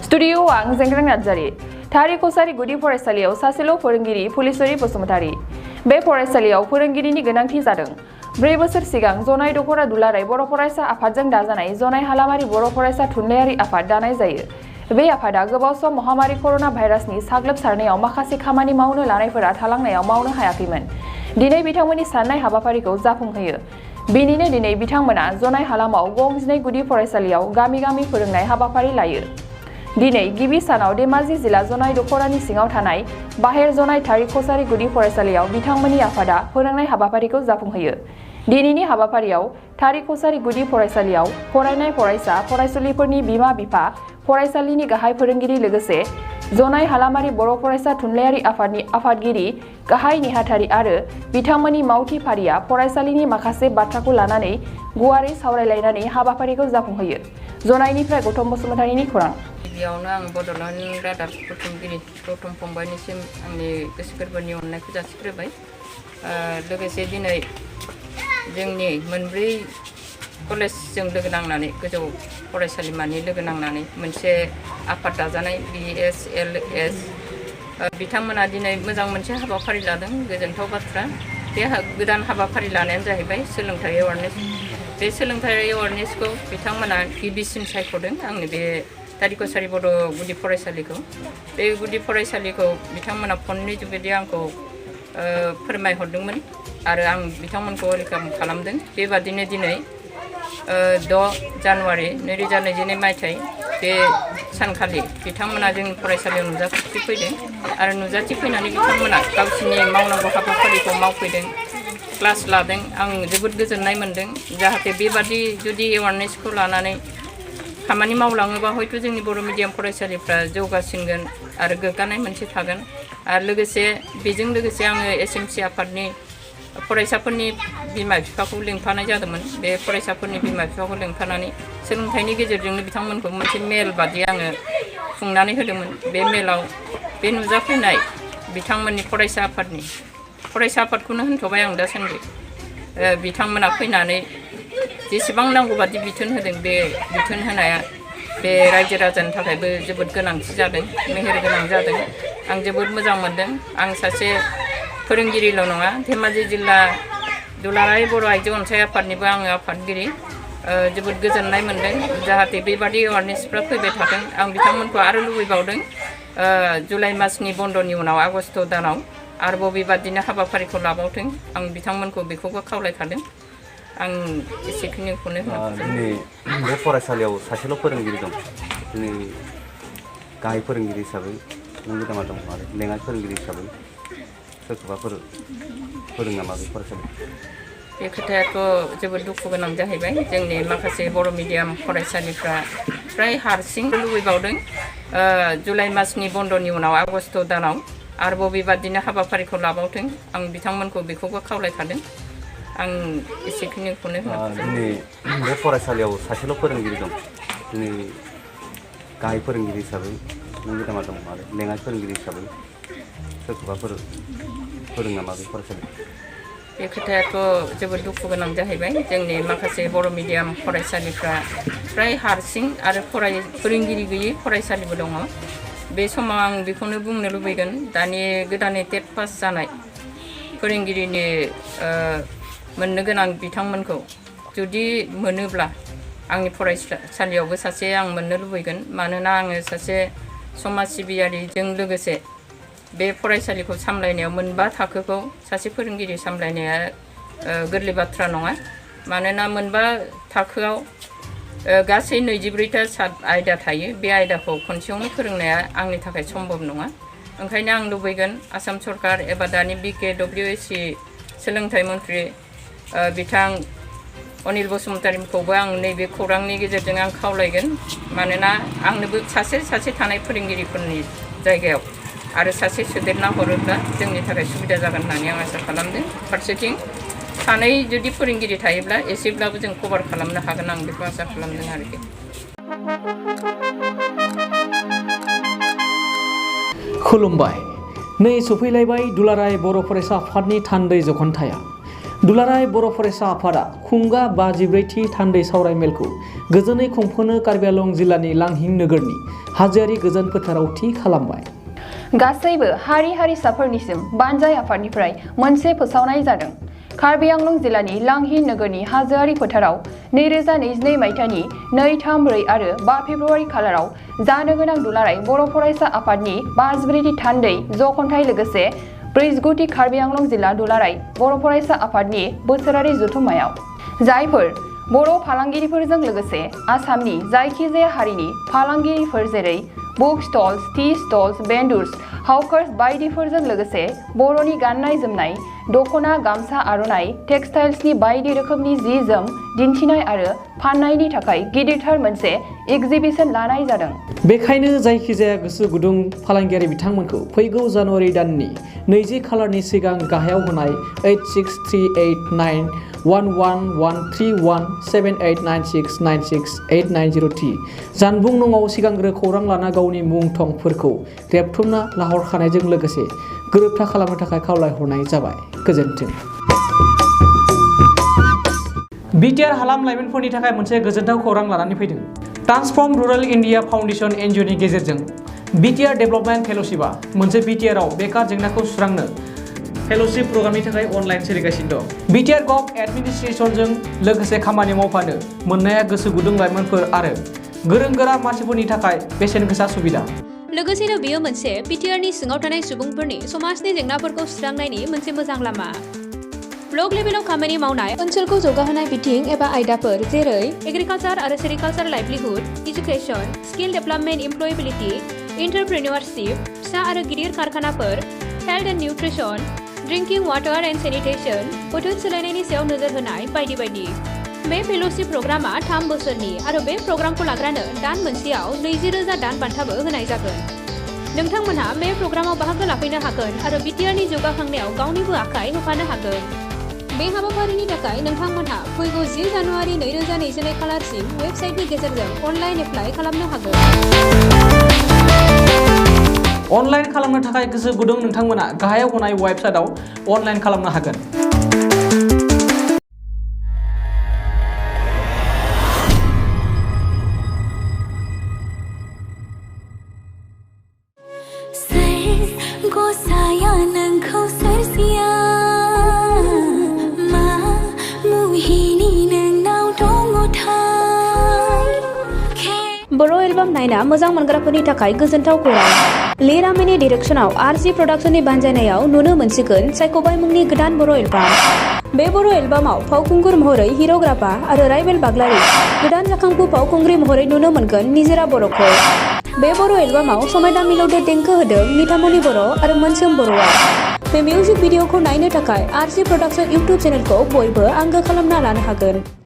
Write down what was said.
Studio आं जेंग्रें नार्जारि थारि कसारि गुदि फरायसालियाव सासेल' फोरोंगिरि फुलिसरि बसुमतारि बे फरायसालियाव फोरोंगिरिनि गोनांथि जादों 4 बोसोर सिगां जनाय दखरा दुलाराय बर' फरायसा आफादजों दाजानाय जनाय हालामारि बर' फरायसा थुनलाइयारि आफाद दानाय जायो। बे आफादा गोबाव सम महामारी करोना भाइरासनि साग्लोबसारनायाव माखासे खामानि मावनो लानायफोरा थालांनायाव मावनो हायाखैमोन। दिनै बिथांमोननि साननाय हाबाफारिखौ जाफुंहोयो। बेनिनो दिनै बिथांमोना जनाय हालामाव गं 12 गुदि फरायसालियाव गामि गामि फोरोंनाय हाबाफारि लायो। दिनै गिबि सानाव धेमाजि जिल्ला जनाय दखरानि सिङाव थानाय बाहेर जनाय थारि कसारि गुदि फरायसालियाव बिथांमोननि आफादा फोरोंनाय हाबाफारिखौ जाफुंहोयो। दिनैनि हाबाफारियाव थारि कसारि गुदि फरायसालियाव फरायनाय फरायसा फरायसुलिफोरनि बिमा बिफा फरायसालिनि गाहाय फोरोंगिरि लोगोसे जनाय हालामारि बर' फरायसा थुनलाइयारि आफादनि आफादगिरि गाहाय नेहाथारि आरो बिथांमोननि मावथि फारिया फरायसालिनि माखासे बाथ्राखौ लानानै गुवारै सावरायलायनानै हाबाफारिखौ जाफुंहोयो। जनायनिफ्राय गौतम बसुमतारिनि खौरां। गिबियावनो आं बड'लेण्ड रादाब बुथुमगिरि गौतम फंबायनिसिम आंनि गोसो गोरबोनि अननायखौ जासिग्रोबाय। लोगोसे दिनै जोंनि मोनब्रै कलेजजों लोगो नांनानै गोजौ फरायसालिमानि लोगो नांनानै मोनसे आफाद दाजानाय BSLS बिथांमोना दिनै मोजां मोनसे हाबाफारि लादों। गोजोनथाव बाथ्रा। बे गोदान हाबाफारि लानायानो जाहैबाय सोलोंथाइ एवारनेस। बे सोलोंथाइ एवारनेसखौ बिथांमोना गिबिसिन सायख'दों। आंनि बे थारि कसारि बर' गुदि फरायसालिखौ बे गुदि फरायसालिखौ बिथांमोना फननि जुगेदि आंखौ फोरमायहरदोंमोन आरो आं बिथांमोनखौ वेलकाम खालामदों। बेबादिनो दिनै 6 जानुवारि 2022 मायथाइ बे सानखालि बिथांमोना जोंनि फरायसालियाव नुजाथिफैदों आरो नुजाथिफैनानै बिथांमोना गावसिनि मावनांगौ हाबाफारिखौ मावफैदों, क्लास लादों। आं जोबोद गोजोननाय मोन्दों। जाहाथे बेबादि जुदि एवारनेसखौ लानानै खामानि मावलाङोबा हयथ' जोंनि बर' मिडियाम फरायसालिफ्रा जौगासिनगोन आरो गोग्गानाय मोनसे थागोन। आरो लोगोसे बेजों लोगोसे आङो SMC आफादनि फरायसाफोरनि बिमा बिफाखौ लिंफानाय जादोंमोन। बे फरायसाफोरनि बिमा बिफाखौ लिंफानानै सोलोंथाइनि गेजेरजोंनो बिथांमोनखौ मोनसे मेल बादि आङो खुंनानै होदोंमोन। बे मेलाव बे नुजाफैनाय बिथांमोननि फरायसा आफादखौनो होनथ'बाय आं दासान्दि। बिथांमोना फैनानै जेसेबां नांगौ बादि बिथोन होदों। बे बिथोन होनाया बे रायजो राजानि थाखायबो जोबोद गोनांथि जादों, मेहेर गोनां जादों। आं जोबोद मोजां मोनदों। आं सासे फोरोंगिरिल' नङा, धेमाजि जिल्ला दुलाराय बर' आइजो अनसाय आफादनिबो आङो आफादगिरि। जोबोद गोजोननाय मोन्दों। जाहाथे बेबादि एवारनेसफ्रा फैबाय थाथों। आं बिथांमोनखौ आरो लुबैबावदों जुलाइ मासनि बन्द'नि उनाव आगस्ट दानाव आरोबाव बेबादिनो हाबाफारिखौ लाबावथों। आं बिथांमोनखौ बेखौबो खावलायखादों। आं एसेखिनिखौनो दिनै बे फरायसालियाव सासेल' फोरोंगिरि दं। दिनै गाहाय फोरोंगिरि हिसाबै नों गोदामा दं आरो लेङाइ फोरोंगिरि हिसाबै सोरखौबाफोर फोरों नामा बे फरायसालियाव? बे खोथायाथ' जोबोद दुखु गोनां जाहैबाय। जोंनि माखासे बर' मिडियाम फरायसालिफ्रा फ्राय हारसिं लुबैबावदों जुलाइ मासनि बन्द'नि उनाव आगस्ट दानाव आरोबाव बेबादिनो हाबाफारिखौ लाबावथों। आं बिथांमोनखौ बेखौबो खावलायखादों। आं एसेखिनिखौनो दिनै बे फरायसालियाव सासेल' फोरोंगिरि दं। दिनै गाहाय फोरोंगिरि हिसाबै नों गोदामा दं आरो लेङाइ फोरोंगिरि हिसाबै सोरखौबाफोर फोरों नामा बे फरायसालियाव? बे खोथायाथ' जोबोद दुखु गोनां जाहैबाय। जोंनि माखासे बर' मिडियाम फरायसालिफ्रा फ्राय हारसिं आरो फोरोंगिरि गैयै फरायसालिबो दङ। बे समाव आं बेखौनो बुंनो लुबैगोन, दानि गोदानै टेट पास जानाय फोरोंगिरिनि मोननो गोनां बिथांमोनखौ जुदि मोनोब्ला आंनि फरायसालियावबो सासे आं मोननो लुबैगोन। मानोना आङो सासे समाज सिबियारिजों लोगोसे बे फरायसालिखौ सामलायनायाव मोनबा थाखोखौ सासे फोरोंगिरि सामलायनाया गोरलै बाथ्रा नङा। मानोना मोनबा थाखोआव गासै 24टा आयदा थायो। बे आयदाखौ खनसेयावनो फोरोंनाया आंनि थाखाय सम्भब नङा। ओंखायनो आं लुबैगोन आसाम सरकार एबा दानि BKWSC सोलोंथाइ मन्त्रि बिथां अनिल बसुमतारिखौबो आं नैबे खौरांनि गेजेरजों आं खावलायगोन। मानोना आंनोबो सासे थानाय फोरोंगिरिफोरनि जायगायाव आरो सासे सोदेरना हरोब्ला जोंनि थाखाय सुबिदा जागोन होननानै आं आसा खालामदों। फारसेथिं सानै जुदि फोरोंगिरि थायोब्ला एसेब्लाबो जों कभार खालामनो हागोन, आं बेखौ आसा खालामदों आरोखि। खुलुमबाय। नै सफैलायबाय दुलाराय बर' फरायसा आफादनि थान्दै जख'न्थाया। दुलाराय बर' फरायसा आफादा खुंगा 54थि थान्दै सावरायमेलखौ गोजोनै खुंफुंनो कार्बि आंलं जिल्लानि लांहिं नोगोरनि हाजोआरि गोजोन फोथाराव थि खालामबाय। गासैबो हारि हारिसाफोरनिसिम बानजाय आफादनिफ्राय मोनसे फोसावनाय जादों। कार्बि आंलं जिल्लानि लांहिं नोगोरनि हाजोआरि फोथाराव 2022 मायथाइनि 2, 3, 4 आरो 5 फेब्रुआरि खालाराव जानो गोनां दुलाराय बर' फरायसा आफादनि 54थि थान्दै जखन्थाइ लोगोसे 49थि कार्बि आंलं जिल्ला दुलाराय बर' फरायसा आफादनि बोसोरारि जथुम्मायाव जायफोर बर' फालांगिरिफोरजों लोगोसे आसामनि जायखिजाया हारिनि फालांगिरिफोर जेरै बुक स्टल्स, टि स्टल्स, बेन्डर्स, हाउकार्स बायदिफोरजों लोगोसे बर'नि गाननाय जोमनाय, दखना, गामसा, आर'नाइ, टेक्सटाइल्सनि बायदि रोखोमनि जि जोम दिन्थिनाय आरो फाननायनि थाखाय गिदिरथार मोनसे एग्जिबिशन लानाय जादों। बेखायनो जायखिजाया गोसो गुदुं फालांगियारि बिथांमोनखौ फैगौ जानुवारि दाननि 20 खालारनि सिगां गाहायाव होनाय 86389111317896968903 जानबुं नङाव सिगांग्रो खौरां लाना गावनि मुं थंफोरखौ रेबथुमना लाहरखानायजों लोगोसे गोरोबथा खालामनो थाखाय खावलायहरनाय जाबाय। गोजोन्थों। बिटिआर हालाम लाइमोनफोरनि थाखाय मोनसे गोजोनथाव खौरां लानानै फैदों। ट्रान्सफर्म रुरेल इन्डिया फाउन्डेसन एनजिअनि गेजेरजों बिटिआर डेभेलपमेन्ट फेल'शिपआ मोनसे बिटिआरआव बेकार जेंनाखौ सुस्रांनो फेल'शिप प्रग्रामनि थाखाय अनलाइन सोलिगासिनो दं। बिटिआर गभ एडमिनिस्ट्रेसनजों लोगोसे खामानि मावफानो मोननाया गोसो गुदुं लाइमोनफोर आरो गोरों गोरा मानसिफोरनि थाखाय बेसेन गोसा सुबिदा। लोगोसेनो बेयो मोनसे बिटिआरनि सिङाव थानाय सुबुंफोरनि समाजनि जेंनाफोरखौ सुस्रांनायनि मोनसे मोजां लामा। ब्लक लेभेलाव खामानि मावनाय ओनसोलखौ जौगाहोनाय बिथिं एबा आयदाफोर जेरै एग्रिकालचार आरो sericulture livelihood, education, skill development, employability, entrepreneurship, फिसा आरो गिदिर कारखानाफोर, health and nutrition, drinking water and sanitation, बोथोर सोलायनायनि सायाव नोजोर होनाय बायदि बायदि। बे फेल'शिप प्रग्रामा 3 बोसोरनि आरो बे प्रग्रामखौ लाग्रानो दान मोनसेयाव 20,000 दान बान्थाबो होनाय जागोन। नोंथांमोनहा बे प्रग्रामाव बाहागो लाफैनो हागोन आरो बिटिआरनि जौगाखांनायाव गावनिबो आखाइ होफानो हागोन। बे हाबाफारिनि थाखाय नोंथांमोनहा फैगौ 10 जानुवारि 2022 खालारसिम वेबसाइटनि गेजेरजों अनलाइन एप्लाइ खालामनो हागोन। अनलाइन खालामनो थाखाय गोसो गुदुं नोंथांमोना गाहायाव होनाय वेबसाइटआव अनलाइन खालामनो हागोन। बर' एलबाम नायना मोजां मोनग्राफोरनि थाखाय गोजोनथाव खौरां। लिरामिनि डिरेक्सनाव आरजि प्रडाक्शननि बानजायनायाव नुनो मोनसिगोन सायख'बाय मुंनि गोदान बर' एलबाम। बे बर' एलबामाव फावखुंगुर महरै हिर'ग्राफा आरो राइबेल बाग्लारि, गोदान जाखांफु फावखुंग्रि महरै नुनो मोनगोन निजोरा बर'खौ। बे बर' एलबामाव समायना मिलौदो देंखो होदों निथामनि बर' आरो मोनसोम बर'आ। बे मिउजिक भिडिअखौ नायनो थाखाय आरजि प्रडाक्शन इउटुब चेनेलखौ बयबो आंगो खालामना लानो हागोन।